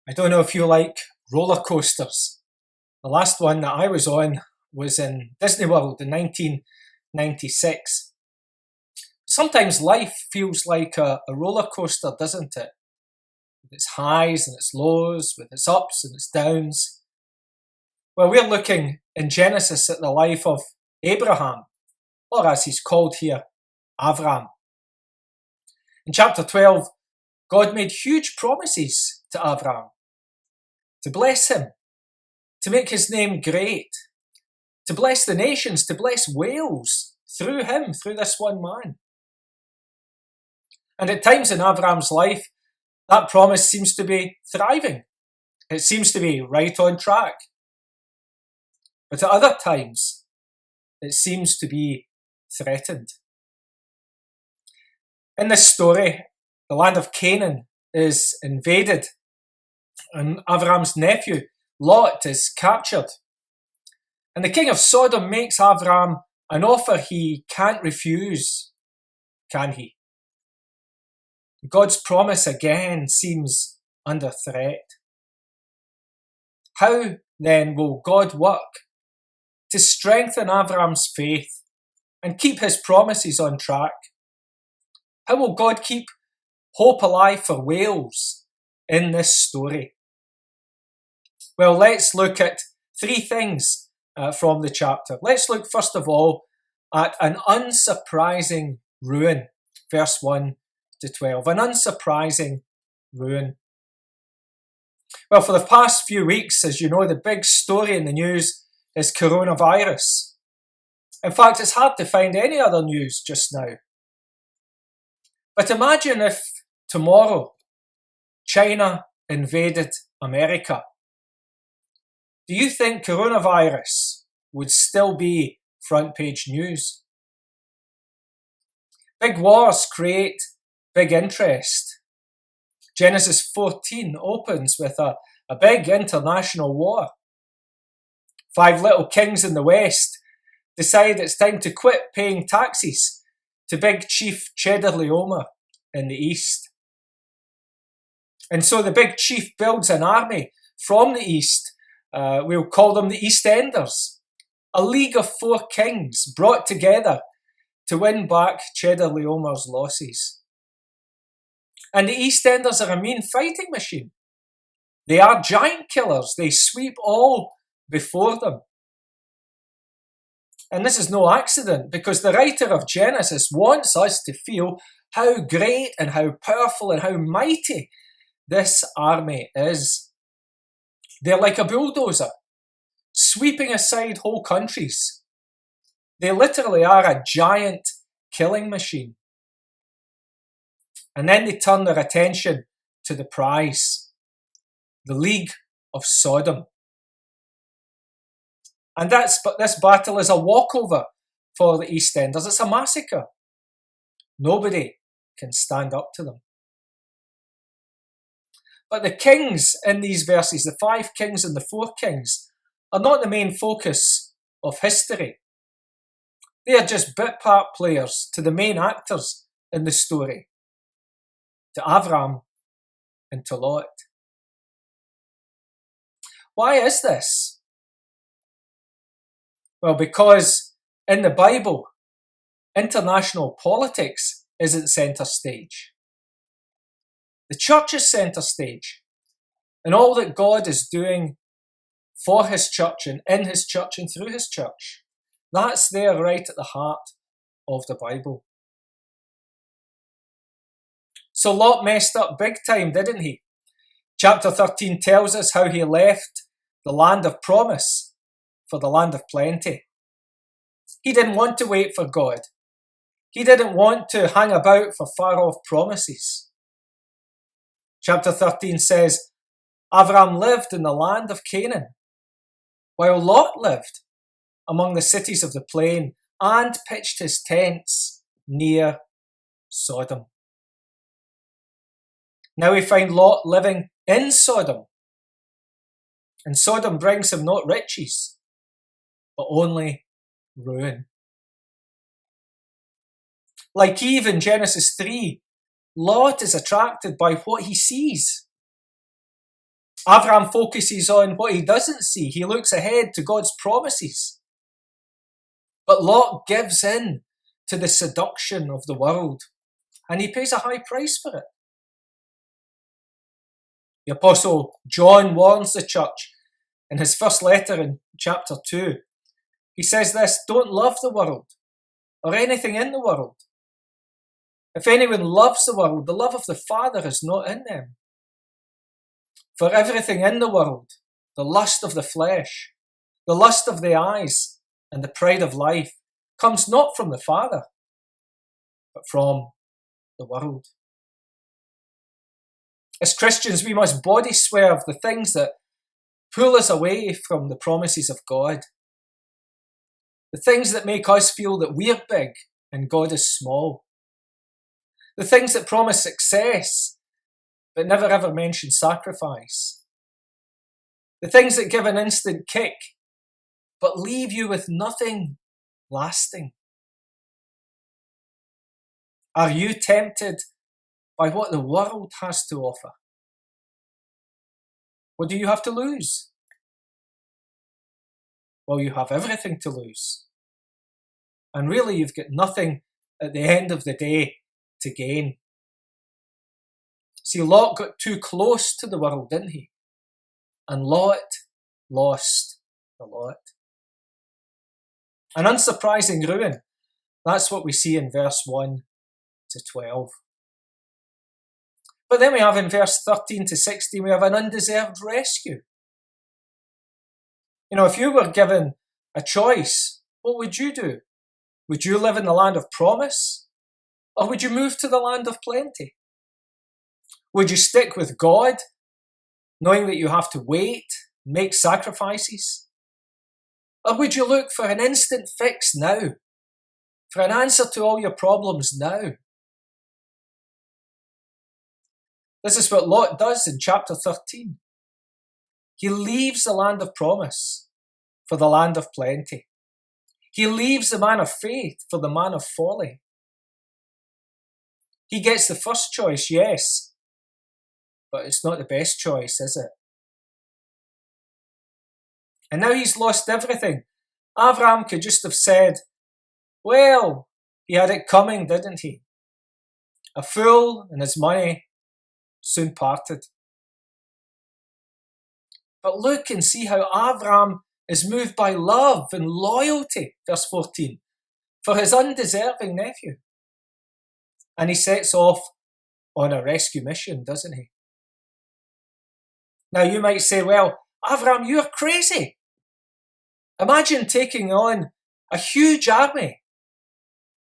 I don't know if you like roller coasters. The last one that I was on was in Disney World in 1996. Sometimes life feels like a roller coaster, doesn't it? With its highs and its lows, with its ups and its downs. Well, we're looking in Genesis at the life of Abraham, or as he's called here, Avram. In chapter 12, God made huge promises to Avram, to bless him, to make his name great, to bless the nations, to bless Wales through him, through this one man. And at times in Avram's life, that promise seems to be thriving. It seems to be right on track. But at other times, it seems to be threatened. In this story, the land of Canaan is invaded, and Avram's nephew, Lot, is captured. And the king of Sodom makes Avram an offer he can't refuse, can he? God's promise again seems under threat. How then will God work to strengthen Avram's faith and keep his promises on track? How will God keep hope alive for Wales in this story? Well, let's look at three things from the chapter. Let's look first of all at an unsurprising ruin, verse 1 to 12. An unsurprising ruin. Well, for the past few weeks, as you know, the big story in the news is coronavirus. In fact, it's hard to find any other news just now. But imagine if tomorrow China invaded America. Do you think coronavirus would still be front page news? Big wars create big interest. Genesis 14 opens with a big international war. 5 little kings in the West decide it's time to quit paying taxes to big chief Chedorlaomer in the East. And so the big chief builds an army from the East. We'll call them the EastEnders, a league of 4 kings brought together to win back Chedorlaomer's losses. And the EastEnders are a mean fighting machine. They are giant killers. They sweep all before them. And this is no accident, because the writer of Genesis wants us to feel how great and how powerful and how mighty this army is. They're like a bulldozer, sweeping aside whole countries. They literally are a giant killing machine. And then they turn their attention to the prize, the League of Sodom. And this battle is a walkover for the EastEnders. It's a massacre. Nobody can stand up to them. But the kings in these verses, the 5 kings and the 4 kings, are not the main focus of history. They are just bit part players to the main actors in the story, to Avram and to Lot. Why is this? Well, because in the Bible, international politics isn't centre stage. The church is centre stage. And all that God is doing for his church and in his church and through his church, that's there right at the heart of the Bible. So Lot messed up big time, didn't he? Chapter 13 tells us how he left the land of promise for the land of plenty. He didn't want to wait for God. He didn't want to hang about for far-off promises. Chapter 13 says, Avram lived in the land of Canaan, while Lot lived among the cities of the plain and pitched his tents near Sodom. Now we find Lot living in Sodom. And Sodom brings him not riches, but only ruin. Like Eve in Genesis 3, Lot is attracted by what he sees. Abraham focuses on what he doesn't see. He looks ahead to God's promises. But Lot gives in to the seduction of the world, and he pays a high price for it. The Apostle John warns the church in his first letter in chapter 2. He says this: don't love the world or anything in the world. If anyone loves the world, the love of the Father is not in them. For everything in the world, the lust of the flesh, the lust of the eyes, and the pride of life, comes not from the Father, but from the world. As Christians, we must body swerve the things that pull us away from the promises of God. The things that make us feel that we're big and God is small. The things that promise success but never ever mention sacrifice. The things that give an instant kick but leave you with nothing lasting. Are you tempted by what the world has to offer? What do you have to lose? Well, you have everything to lose. And really, you've got nothing at the end of the day to gain. See, Lot got too close to the world, didn't he? And Lot lost the lot. An unsurprising ruin. That's what we see in verse 1 to 12. But then we have in verse 13 to 16, we have an undeserved rescue. You know, if you were given a choice, what would you do? Would you live in the land of promise? Or would you move to the land of plenty? Would you stick with God, knowing that you have to wait, make sacrifices? Or would you look for an instant fix now? For an answer to all your problems now? This is what Lot does in chapter 13. He leaves the land of promise for the land of plenty. He leaves the man of faith for the man of folly. He gets the first choice, yes, but it's not the best choice, is it? And now he's lost everything. Abraham could just have said, well, he had it coming, didn't he? A fool and his money soon parted. But look and see how Abraham is moved by love and loyalty, verse 14, for his undeserving nephew. And he sets off on a rescue mission, doesn't he? Now you might say, well, Abraham, you're crazy. Imagine taking on a huge army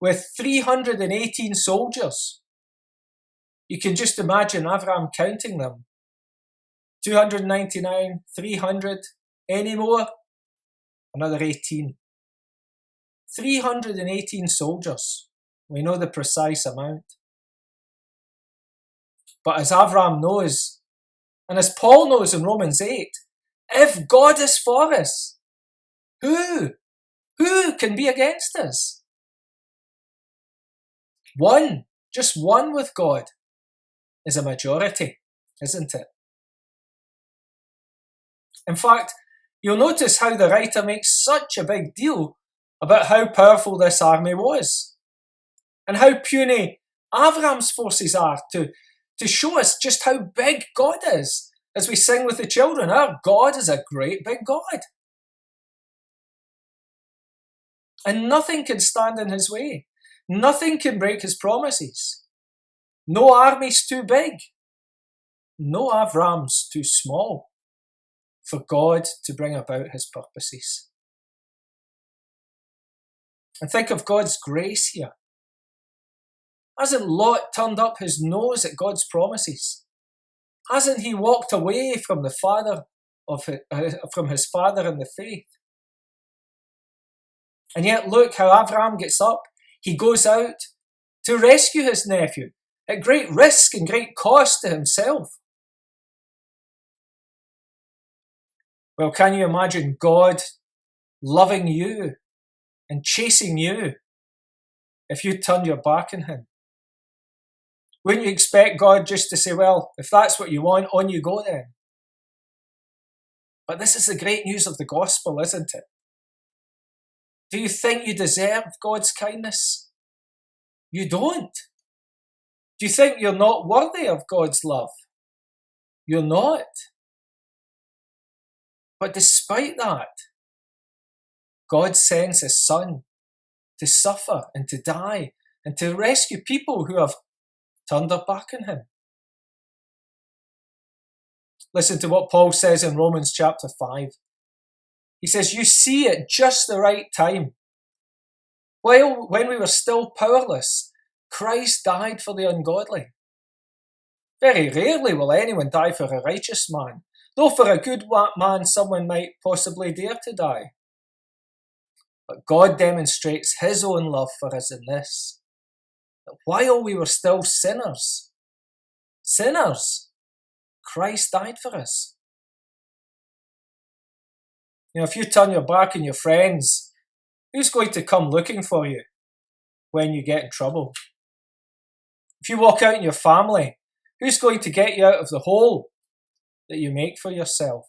with 318 soldiers. You can just imagine Abraham counting them. 299, 300, any more? Another 18. 318 soldiers. We know the precise amount. But as Abraham knows, and as Paul knows in Romans 8, if God is for us, who can be against us? One, just one with God is a majority, isn't it? In fact, you'll notice how the writer makes such a big deal about how powerful this army was and how puny Abraham's forces are to show us just how big God is. As we sing with the children, our God is a great big God. And nothing can stand in his way. Nothing can break his promises. No army's too big. No Avram's too small for God to bring about his purposes. And think of God's grace here. Hasn't Lot turned up his nose at God's promises? Hasn't he walked away from his father in the faith? And yet look how Abraham gets up. He goes out to rescue his nephew at great risk and great cost to himself. Well, can you imagine God loving you and chasing you if you turned your back on him? Wouldn't you expect God just to say, well, if that's what you want, on you go then? But this is the great news of the gospel, isn't it? Do you think you deserve God's kindness? You don't. Do you think you're not worthy of God's love? You're not. But despite that, God sends His Son to suffer and to die and to rescue people who have turned their back on Him. Listen to what Paul says in Romans chapter 5. He says, you see at just the right time, when we were still powerless, Christ died for the ungodly. Very rarely will anyone die for a righteous man, though for a good man someone might possibly dare to die. But God demonstrates His own love for us in this, that while we were still sinners, Christ died for us. If you turn your back on your friends, who's going to come looking for you when you get in trouble? If you walk out in your family, who's going to get you out of the hole that you make for yourself?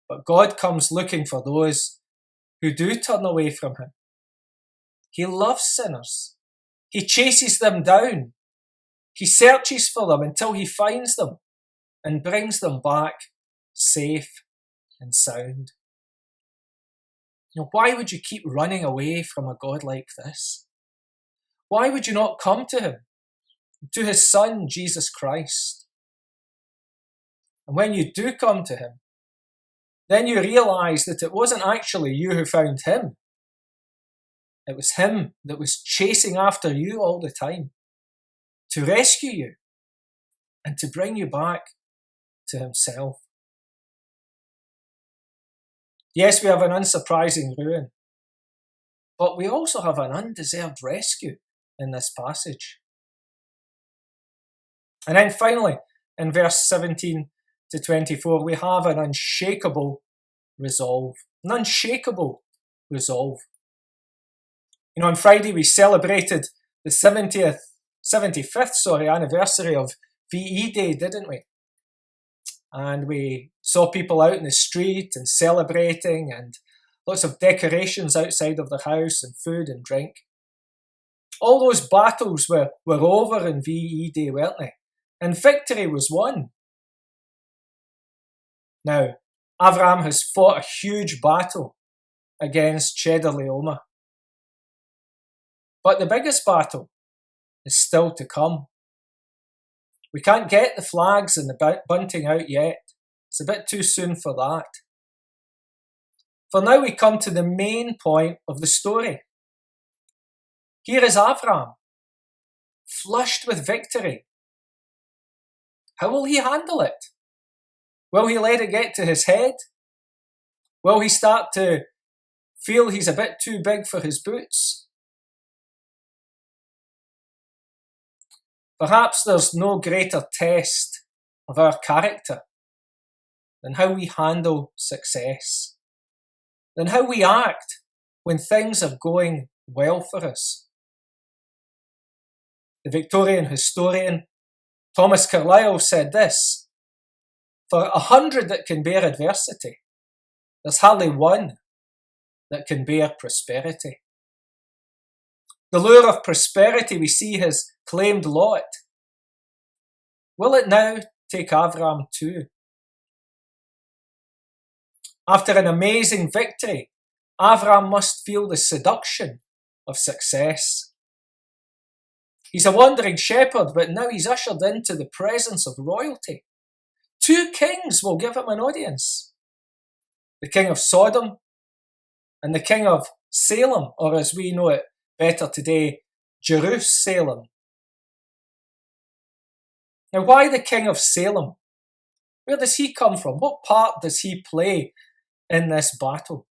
But God comes looking for those who do turn away from Him. He loves sinners. He chases them down. He searches for them until He finds them and brings them back safe and sound. Why would you keep running away from a God like this? Why would you not come to Him, to His Son, Jesus Christ? And when you do come to Him, then you realise that it wasn't actually you who found Him. It was Him that was chasing after you all the time to rescue you and to bring you back to Himself. Yes, we have an unsurprising ruin, but we also have an undeserved rescue in this passage. And then finally, in verse 17 to 24, we have an unshakable resolve. An unshakable resolve. On Friday we celebrated the 75th anniversary of VE Day, didn't we? And we saw people out in the street and celebrating, and lots of decorations outside of their house and food and drink. All those battles were over in VE Day, weren't they? And victory was won. Now, Avram has fought a huge battle against Chedorlaomer. But the biggest battle is still to come. We can't get the flags and the bunting out yet. It's a bit too soon for that. For now we come to the main point of the story. Here is Avram, flushed with victory. How will he handle it? Will he let it get to his head? Will he start to feel he's a bit too big for his boots? Perhaps there's no greater test of our character than how we handle success, than how we act when things are going well for us. The Victorian historian Thomas Carlyle said this: for 100 that can bear adversity, there's hardly one that can bear prosperity. The lure of prosperity we see has claimed Lot. Will it now take Avram too? After an amazing victory, Avram must feel the seduction of success. He's a wandering shepherd, but now he's ushered into the presence of royalty. 2 kings will give him an audience. The king of Sodom and the king of Salem, or as we know it better today, Jerusalem. Now, why the king of Salem? Where does he come from? What part does he play in this battle?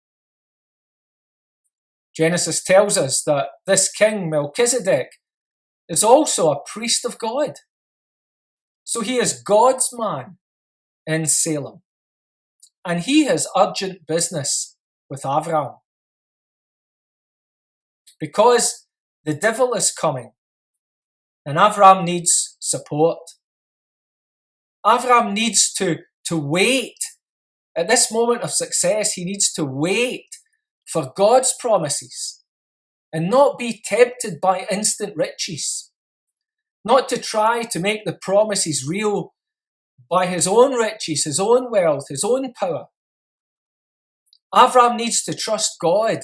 Genesis tells us that this king, Melchizedek, is also a priest of God. So he is God's man in Salem. And he has urgent business with Avram. Because the devil is coming, and Avram needs support. Avram needs to to wait. At this moment of success, he needs to wait for God's promises and not be tempted by instant riches, not to try to make the promises real by his own riches, his own wealth, his own power. Avram needs to trust God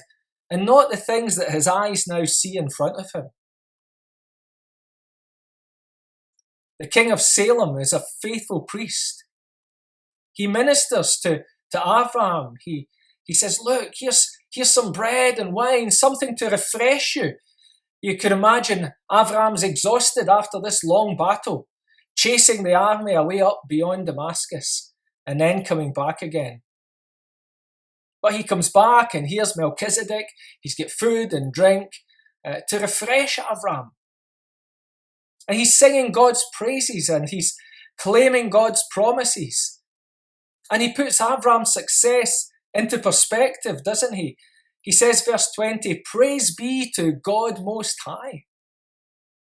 and not the things that his eyes now see in front of him. The king of Salem is a faithful priest. He ministers to Avram. He says, look, here's some bread and wine, something to refresh you. You can imagine Avram's exhausted after this long battle, chasing the army away up beyond Damascus and then coming back again. But he comes back and here's Melchizedek. He's got food and drink to refresh Avram. And he's singing God's praises and he's claiming God's promises. And he puts Avram's success into perspective, doesn't he? He says, verse 20, praise be to God Most High,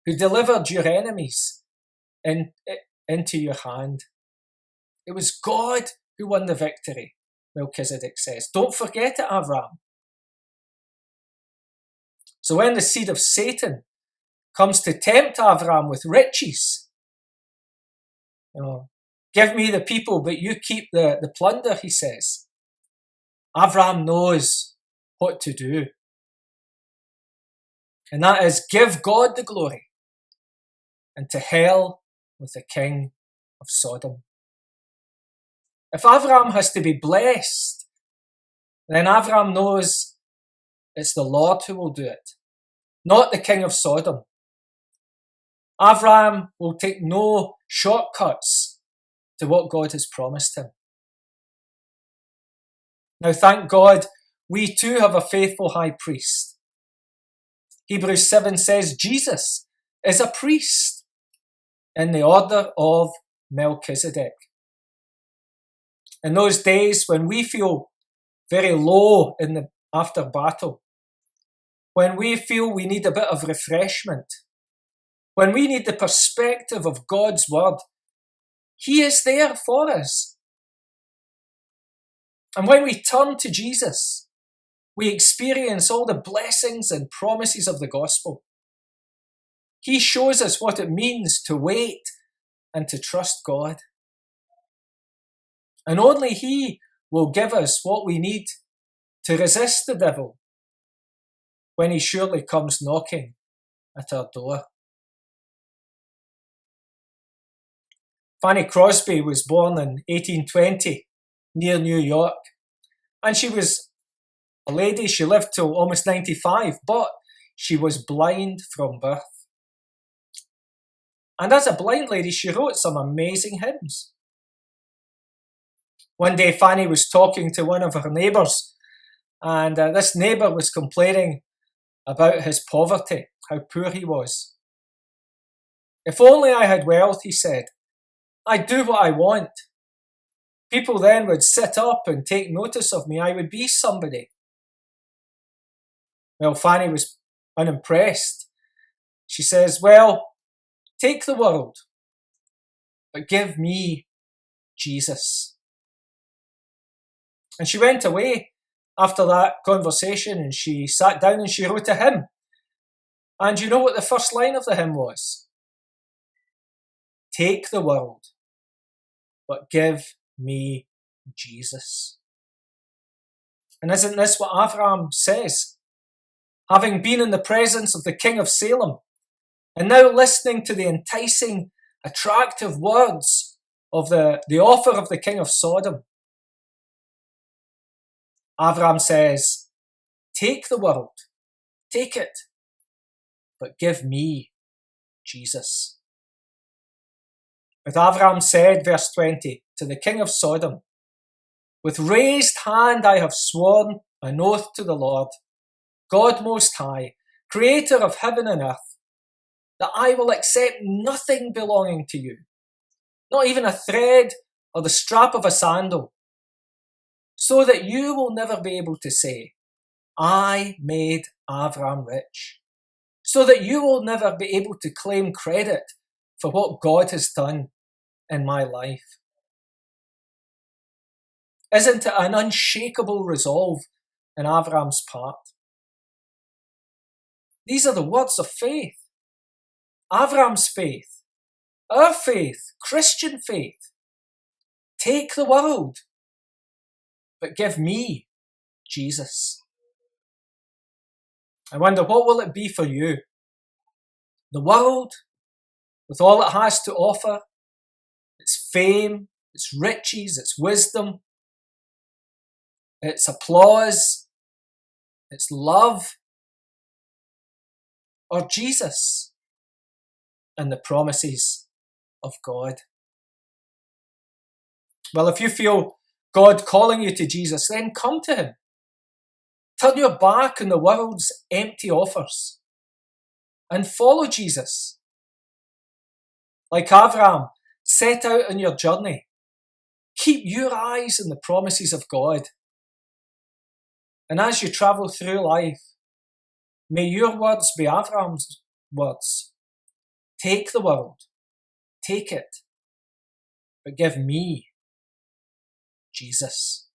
who delivered your enemies into your hand. It was God who won the victory, Melchizedek says. Don't forget it, Avram. So when the seed of Satan comes to tempt Avram with riches, give me the people, but you keep the plunder, he says. Avram knows what to do. And that is give God the glory and to hell with the king of Sodom. If Avram has to be blessed, then Avram knows it's the Lord who will do it, not the king of Sodom. Avram will take no shortcuts to what God has promised him. Now, thank God, we too have a faithful high priest. Hebrews 7 says Jesus is a priest in the order of Melchizedek. In those days when we feel very low after battle, when we feel we need a bit of refreshment, when we need the perspective of God's word, he is there for us. And when we turn to Jesus, we experience all the blessings and promises of the gospel. He shows us what it means to wait and to trust God. And only he will give us what we need to resist the devil when he surely comes knocking at our door. Fanny Crosby was born in 1820 near New York, and she was a lady. She lived till almost 95, but she was blind from birth. And as a blind lady, she wrote some amazing hymns. One day, Fanny was talking to one of her neighbours, and this neighbour was complaining about his poverty, how poor he was. If only I had wealth, he said, I'd do what I want. People then would sit up and take notice of me. I would be somebody. Well, Fanny was unimpressed. She says, well, take the world, but give me Jesus. And she went away after that conversation and she sat down and she wrote a hymn. And you know what the first line of the hymn was? Take the world, but give me Jesus. And isn't this what Avram says? Having been in the presence of the king of Salem, and now listening to the enticing, attractive words of the offer of the king of Sodom, Avram says, take the world, take it, but give me Jesus. But Avram said, verse 20, to the king of Sodom, with raised hand I have sworn an oath to the Lord, God Most High, creator of heaven and earth, that I will accept nothing belonging to you, not even a thread or the strap of a sandal, so that you will never be able to say, I made Avram rich, so that you will never be able to claim credit for what God has done in my life. Isn't it an unshakable resolve in Avram's part? These are the words of faith. Avram's faith, our faith, Christian faith. Take the world, but give me Jesus. I wonder, what will it be for you? The world, with all it has to offer, its fame, its riches, its wisdom, its applause, its love, or Jesus and the promises of God? Well, if you feel God calling you to Jesus, then come to him. Turn your back on the world's empty offers and follow Jesus. Like Avram, set out on your journey. Keep your eyes on the promises of God. And as you travel through life, may your words be Avram's words. Take the world, take it, but give me Jesus.